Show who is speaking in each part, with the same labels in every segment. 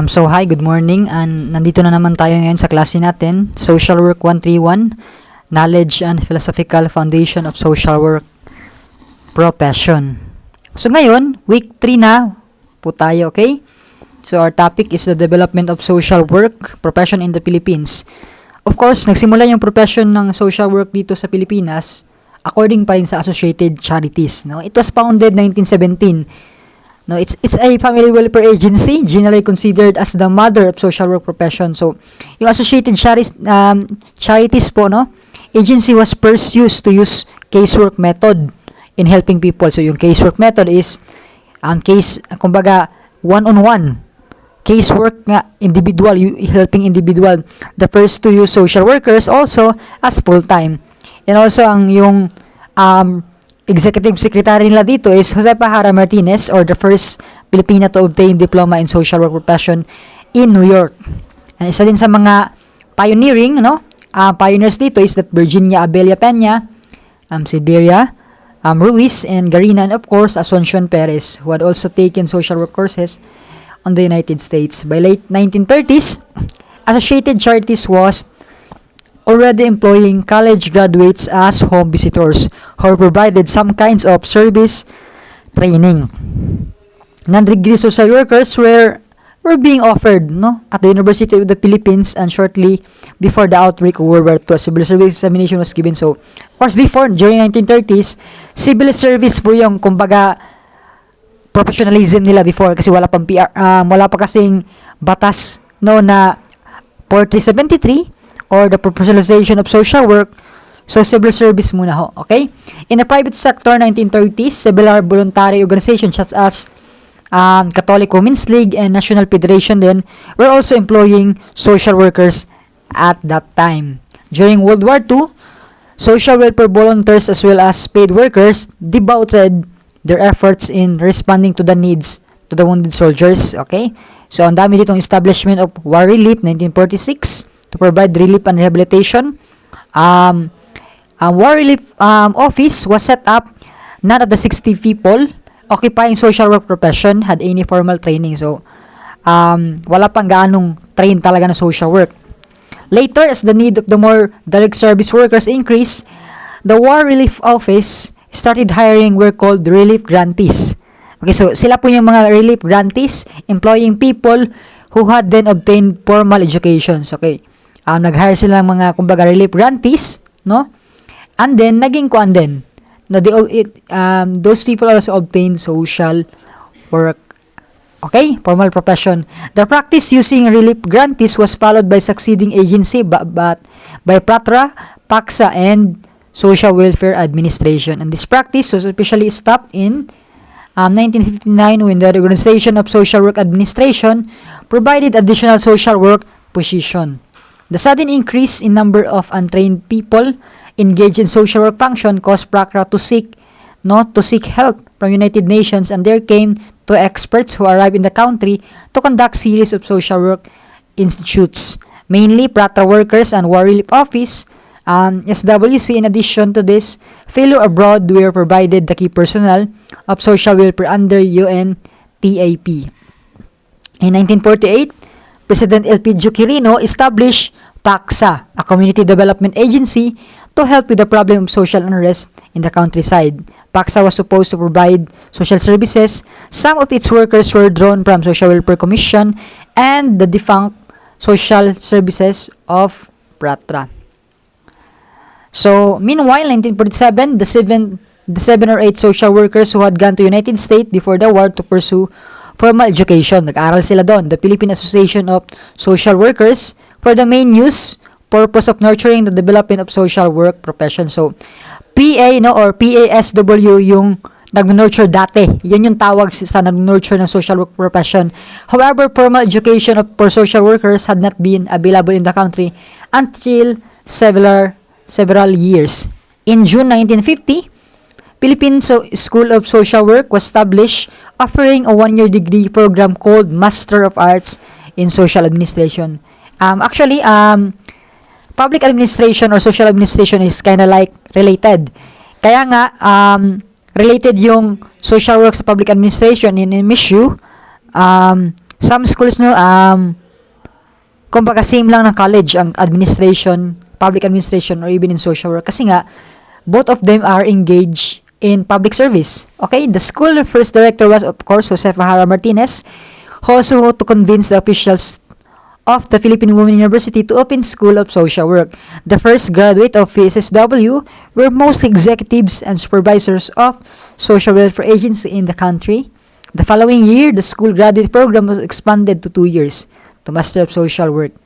Speaker 1: So hi, good morning. And nandito na naman tayo ngayon sa klase natin, Social Work 131, Knowledge and Philosophical Foundation of Social Work Profession. So ngayon, week 3 na po tayo, okay? So our topic is the development of social work profession in the Philippines. Of course, nagsimula yung profession ng social work dito sa Pilipinas according pa rin sa Associated Charities, no? It was founded 1917. No, it's a family welfare agency generally considered as the mother of social work profession. So, yung Associated Charities po, no, agency was first used to use casework method in helping people. So, yung casework method is kumbaga one-on-one casework nga, individual, helping individual. The first to use social workers also as full-time. And also yung Executive Secretary nila dito is Josepa Hara Martinez, or the first Filipina to obtain diploma in social work profession in New York. And isa din sa mga pioneering, pioneers dito is that Virginia Abella Peña, Siberia, Ruiz, and Garina, and of course, Asuncion Perez, who had also taken social work courses on the United States. By late 1930s, Associated Charities was already employing college graduates as home visitors who provided some kinds of service training. Non-degree social workers were being offered at the University of the Philippines, and shortly before the outbreak of World War II, a civil service examination was given. So, of course, during 1930s, civil service po yung, kumbaga, professionalism nila before, kasi wala pa kasing batas na 4373 or the professionalization of social work. So, civil service muna ho, okay? In the private sector, 1930s, several voluntary organizations such as Catholic Women's League and National Federation then were also employing social workers at that time. During World War II, social welfare volunteers as well as paid workers devoted their efforts in responding to the needs to the wounded soldiers, okay? So, ang dami ditong establishment of War Relief, 1946, to provide relief and rehabilitation. War Relief Office was set up. None of the 60 people occupying social work profession had any formal training. So, wala pang gaanong train talaga na social work. Later, as the need of the more direct service workers increased, the War Relief Office started hiring were called relief grantees. Okay, so sila po yung mga relief grantees, employing people who had then obtained formal educations. Okay. Nag-hire sila ng mga, kumbaga, relief grantees, no? And then, naging kuan din. No, those people also obtained social work. Okay? Formal profession. The practice using relief grantees was followed by succeeding agency by PRATRA, PACSA, and Social Welfare Administration. And this practice was officially stopped in 1959 when the Organization of Social Work Administration provided additional social work position. The sudden increase in number of untrained people engaged in social work function caused PRACRA to seek help from United Nations, and there came two experts who arrived in the country to conduct series of social work institutes, mainly PRATRA workers and War Relief Office, SWC. In addition to this, fellow abroad were provided the key personnel of social welfare under UNTAP. In 1948, President Elpidio Quirino established PACSA, a community development agency, to help with the problem of social unrest in the countryside. PACSA was supposed to provide social services. Some of its workers were drawn from Social Welfare Commission and the defunct social services of PRATRA. So, meanwhile, 1947, the seven or eight social workers who had gone to United States before the war to pursue formal education, nag-aral sila doon. The Philippine Association of Social Workers for the main purpose of nurturing the development of social work profession. So, PA, or PASW yung nag-nurture dati. Yan yung tawag sa nag-nurture ng social work profession. However, formal education for social workers had not been available in the country until several years. In June 1950, Philippine School of Social Work was established, offering a one-year degree program called Master of Arts in Social Administration. Public administration or social administration is kind of like related. Kaya nga, related yung social work sa public administration in MSU, Some schools, no, kumbaga same lang ng college, ang administration, public administration, or even in social work. Kasi nga, both of them are engaged in public service. Okay, the school first director was, of course, Josefa Hara Martinez, who also to convince the officials of the Philippine Women University to open School of Social Work. The first graduate of PSSW were mostly executives and supervisors of social welfare agencies in the country. The following year, the school graduate program was expanded to 2 years to Master of Social Work.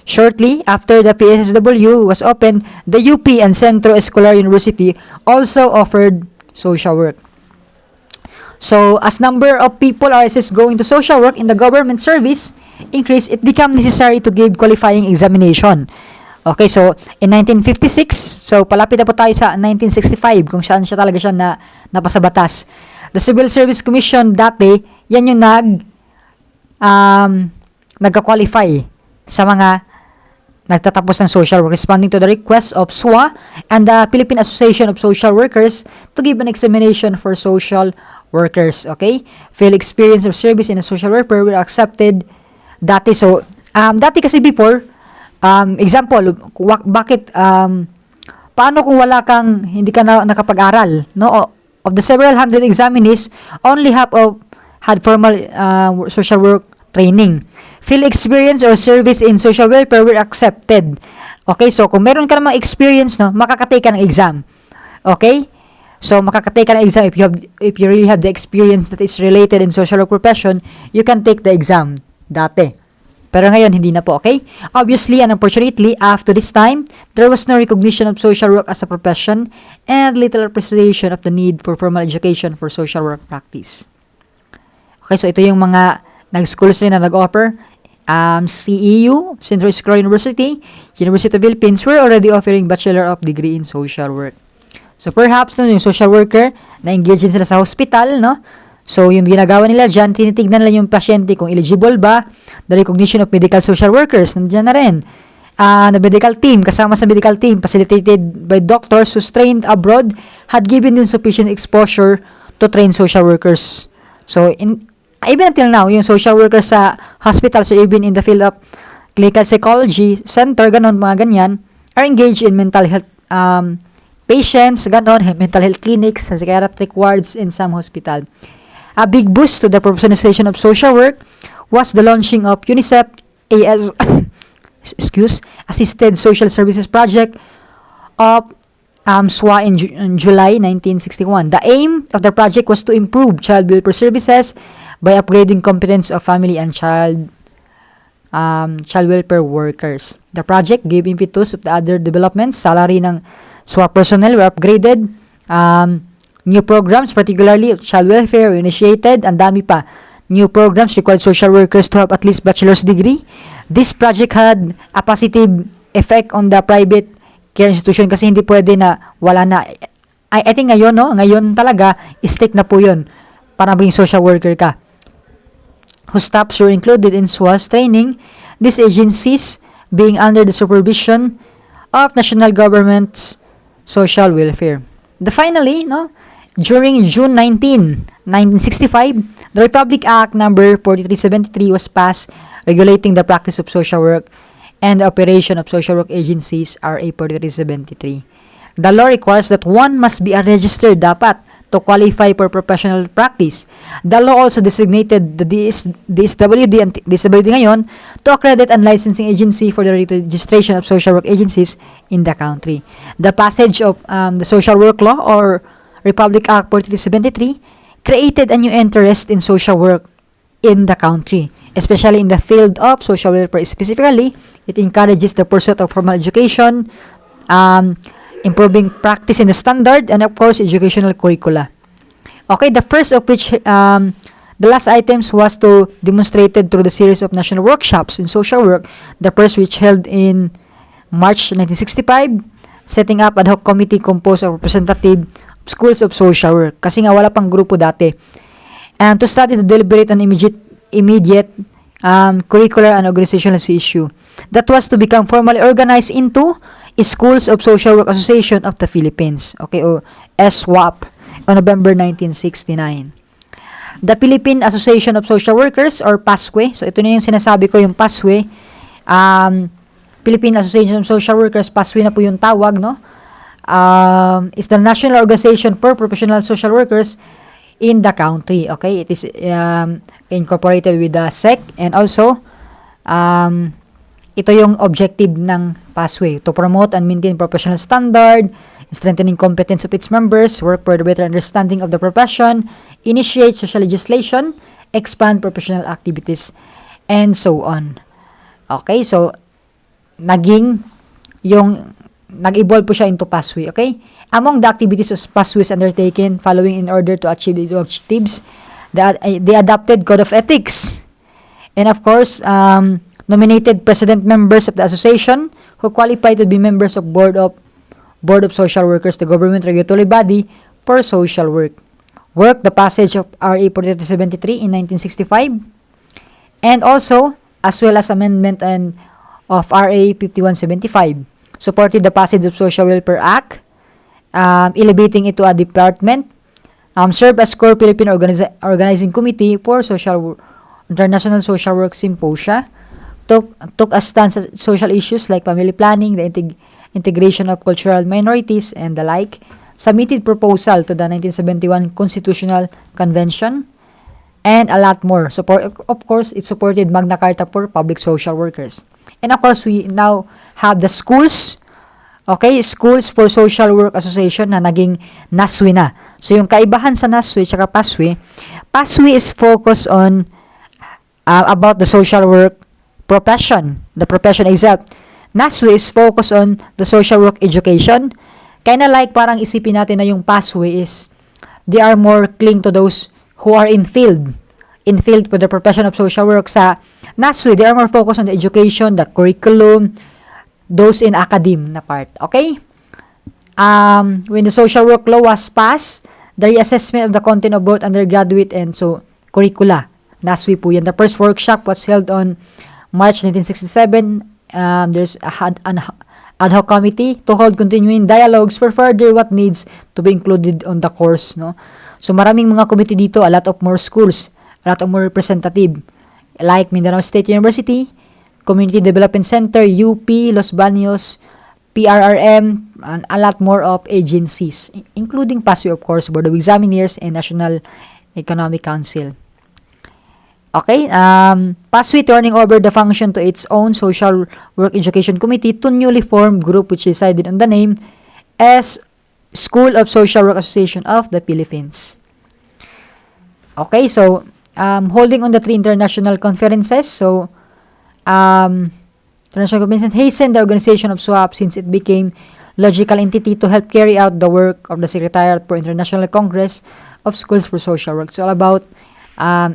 Speaker 1: Shortly after the PSSW was opened, the UP and Centro Escolar University also offered social work. So, as number of people are going to social work in the government service increase, it became necessary to give qualifying examination. Okay, so in 1956, so palapit na po tayo sa 1965 kung saan siya talaga siya napasa batas. The Civil Service Commission dati, yan yung nagka-qualify sa mga nagtatapos ng social work, responding to the request of SWA and the Philippine Association of Social Workers to give an examination for social workers. Okay? Field experience of service in a social worker were accepted dati. So, dati kasi before, example, bakit, paano kung wala kang, hindi ka nakapag-aral, no? Of the several hundred examinees, only half of had formal social work training. Field experience or service in social welfare were accepted. Okay, so kung meron ka namang experience, no, makakatake ka ng exam. Okay? So, makakatake ka ng exam if you really have the experience that is related in social work profession, you can take the exam. Dati. Pero ngayon, hindi na po, okay? Obviously, and unfortunately, after this time, there was no recognition of social work as a profession and little appreciation of the need for formal education for social work practice. Okay, so ito yung mga nag-schools rin na nag-offer. CEU, Central Escolar University, University of the Philippines were already offering Bachelor of Degree in Social Work. So perhaps, no, yung social worker, na-engage din sila sa hospital, no? So, yung ginagawa nila dyan, tinitignan lang yung pasyente kung eligible ba, the recognition of medical social workers, nandiyan na rin. The medical team, kasama sa medical team, facilitated by doctors who trained abroad, had given them sufficient exposure to train social workers. So, even until now, yung social workers sa hospitals or even in the field of clinical psychology center, ganon, mga ganyan, are engaged in mental health patients, ganon, mental health clinics, psychiatric wards in some hospital. A big boost to the professionalization of social work was the launching of UNICEF AS Assisted Social Services Project of SWA in July 1961. The aim of the project was to improve child welfare services by upgrading competence of family and child welfare workers. The project gave impetus of the other developments. Salary ng SWA personnel were upgraded. New programs, particularly of child welfare, were initiated. Ang dami pa. New programs required social workers to have at least bachelor's degree. This project had a positive effect on the private care institution kasi hindi pwede na wala na. I think ngayon, no? Ngayon talaga, stick na po yun para maging social worker ka. Whose staffs were included in SWA's training, these agencies being under the supervision of national government's social welfare. Finally, no, during June 19, 1965, the Republic Act number 4373 was passed regulating the practice of social work and the operation of social work agencies, RA 4373. The law requires that one must be a registered dapat to qualify for professional practice. The law also designated the DSWD and DSWD ngayon to accredit and licensing agency for the registration of social work agencies in the country. The passage of the Social Work Law or Republic Act 4373 created a new interest in social work in the country, especially in the field of social welfare. Specifically, it encourages the pursuit of formal education, improving practice in the standard, and of course, educational curricula. Okay, the first of which, the last items was to demonstrated through the series of national workshops in social work, the first which held in March 1965, setting up ad hoc committee composed of representative schools of social work. Kasi nga wala pang grupo dati. And to study the deliberate and immediate curricular and organizational issue that was to become formally organized into Schools of Social Work Association of the Philippines, okay, o SWAP, on November 1969. The Philippine Association of Social Workers or PASWE. So, ito na yung sinasabi ko, yung PASWE. Philippine Association of Social Workers, PASWE na po yung tawag, no? Is the national organization for professional social workers in the country. Okay? It is incorporated with the SEC, and also, ito yung objective ng PASWE, to promote and maintain professional standard, strengthening competence of its members, work for the better understanding of the profession, initiate social legislation, expand professional activities, and so on. Okay, so nag-evolve po siya into PASWE, okay? Among the activities of PASWE is undertaken following in order to achieve the objectives, the adopted code of ethics, and of course, nominated president members of the association who qualify to be members of Board of Social Workers, the government regulatory body for social work. Work the passage of RA 4373 in 1965, and also, as well as amendment of RA 5175, supported the passage of Social Welfare Act, elevating it to a department, served as core Philippine organizing committee for international social work symposia, took a stance on social issues like family planning, the integration of cultural minorities, and the like, submitted proposal to the 1971 Constitutional Convention, and a lot more. Of course, it supported Magna Carta for public social workers. And of course, we now have the schools, okay, Schools for Social Work Association na naging NASWE na. So, yung kaibahan sa NASWE tsaka PASWE, PASWE is focused on about the social work profession, the profession itself. NASWE is focused on the social work education. Kinda like parang isipin natin na yung PASWE is they are more cling to those who are in field for the profession of social work. Sa NASWE, they are more focused on the education, the curriculum, those in academe na part. Okay? When the social work law was passed, the reassessment of the content of both undergraduate and curricula. NASWE po yan. The first workshop was held on March 1967. There's an ad hoc committee to hold continuing dialogues for further what needs to be included on the course, no? So maraming mga committee dito, a lot of more schools, a lot of more representative, like Mindanao State University, Community Development Center, UP, Los Baños, PRRM, and a lot more of agencies, including PASWE, of course, Board of Examiners, and National Economic Council. Okay, PASWE turning over the function to its own Social Work Education Committee to newly formed group which decided on the name as School of Social Work Association of the Philippines. Okay, so holding on the 3 international conferences, so international conferences hastened the organization of SWAP since it became logical entity to help carry out the work of the Secretariat for International Congress of Schools for Social Work. So all about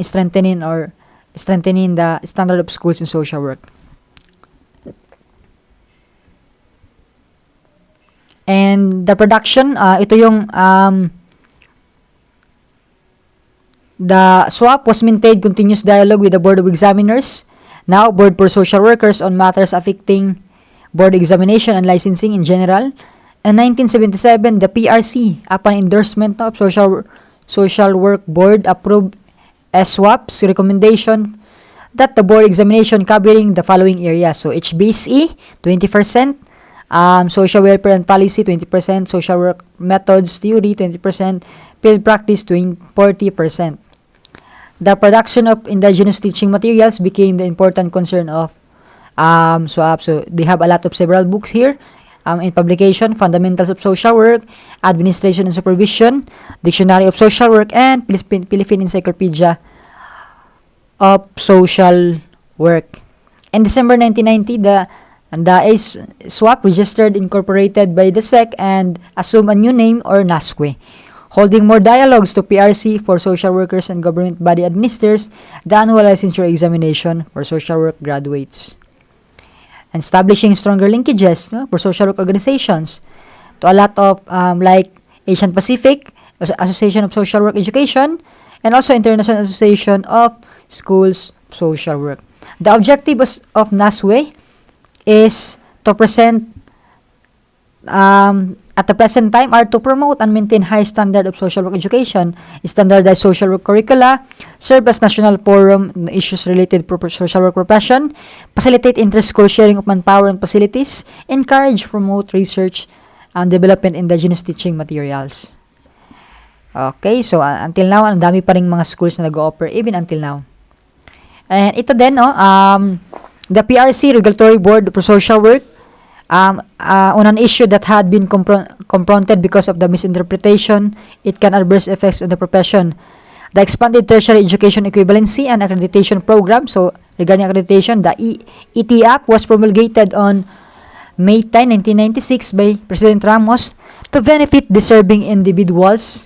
Speaker 1: strengthening the standard of schools in social work. And the production, ito yung the SWAP was maintained continuous dialogue with the Board of Examiners, now Board for Social Workers, on matters affecting board examination and licensing in general. In 1977, the PRC, upon endorsement of Social Work Board, approved SWAP's recommendation that the board examination covering the following areas. So, HBSE, 20%, social welfare and policy, 20%, social work methods, theory, 20%, field practice, 40%. The production of indigenous teaching materials became the important concern of SWAP. So, they have a lot of several books here in publication: Fundamentals of Social Work, Administration and Supervision, Dictionary of Social Work, and Philippine Encyclopedia of Social Work. In December 1990, the SWAP registered, incorporated by the SEC, and assumed a new name, or NASWE. Holding more dialogues to PRC for social workers and government body administers the annual licensure examination for social work graduates. And establishing stronger linkages, no, for social work organizations to a lot of like Asian Pacific Association of Social Work Education, and also International Association of Schools of Social Work. The objective of NASWE is to present at the present time are to promote and maintain high standard of social work education, standardized social work curricula, serve as national forum on issues related to social work profession, facilitate inter-school sharing of manpower and facilities, encourage, promote research and development indigenous teaching materials. Okay, so until now, ang dami pa ring mga schools na nag-offer even until now. And ito din, the PRC, Regulatory Board for Social Work, on an issue that had been confronted because of the misinterpretation, it can adverse effects on the profession. The expanded tertiary education equivalency and accreditation program, so regarding accreditation, the ETAP was promulgated on May 10, 1996 by President Ramos to benefit deserving individuals,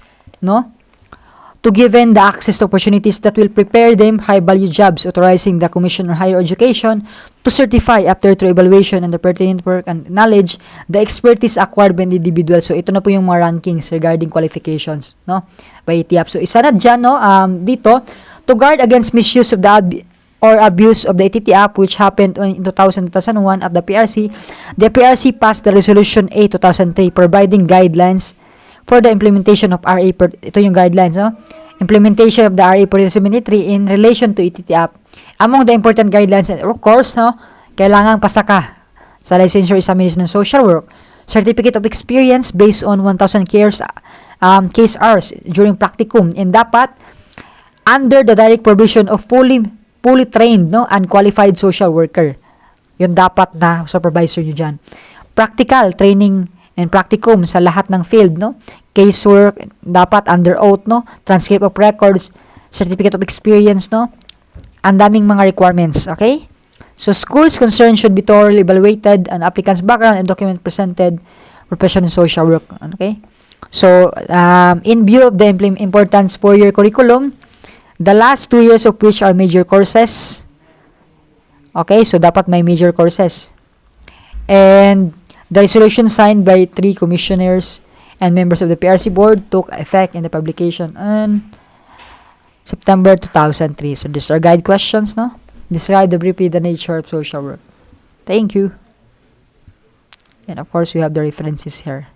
Speaker 1: to give them the access to opportunities that will prepare them high-value jobs, authorizing the Commission on Higher Education to certify after through evaluation and the pertinent work and knowledge the expertise acquired by the individual. So, ito na po yung mga rankings regarding qualifications, by ETIAP. So, isa na dyan, dito, to guard against misuse of the or abuse of the ETIAP, which happened in 2000-2001 at the PRC passed the Resolution A 2003 providing guidelines for the implementation of RA, ito yung guidelines, implementation of the RA 4073 in relation to ETIAP. Among the important guidelines, of course, kailangan pasa ka sa licensure examination ng social work, certificate of experience based on 1,000 case hours during practicum, and dapat under the direct provision of fully trained and qualified social worker. Yun dapat na supervisor nyo dyan. Practical training and practicum sa lahat ng field, casework, dapat under oath, transcript of records, certificate of experience, ang daming mga requirements, okay? So, schools concerned should be thoroughly evaluated and applicant's background and document presented, profession in social work, okay? So, in view of the importance 4-year curriculum, the last 2 years of which are major courses, okay? So, dapat may major courses. And the resolution signed by 3 commissioners and members of the PRC board took effect in the publication on September 2003. So these are guide questions, Describe briefly the nature of social work. Thank you. And of course, we have the references here.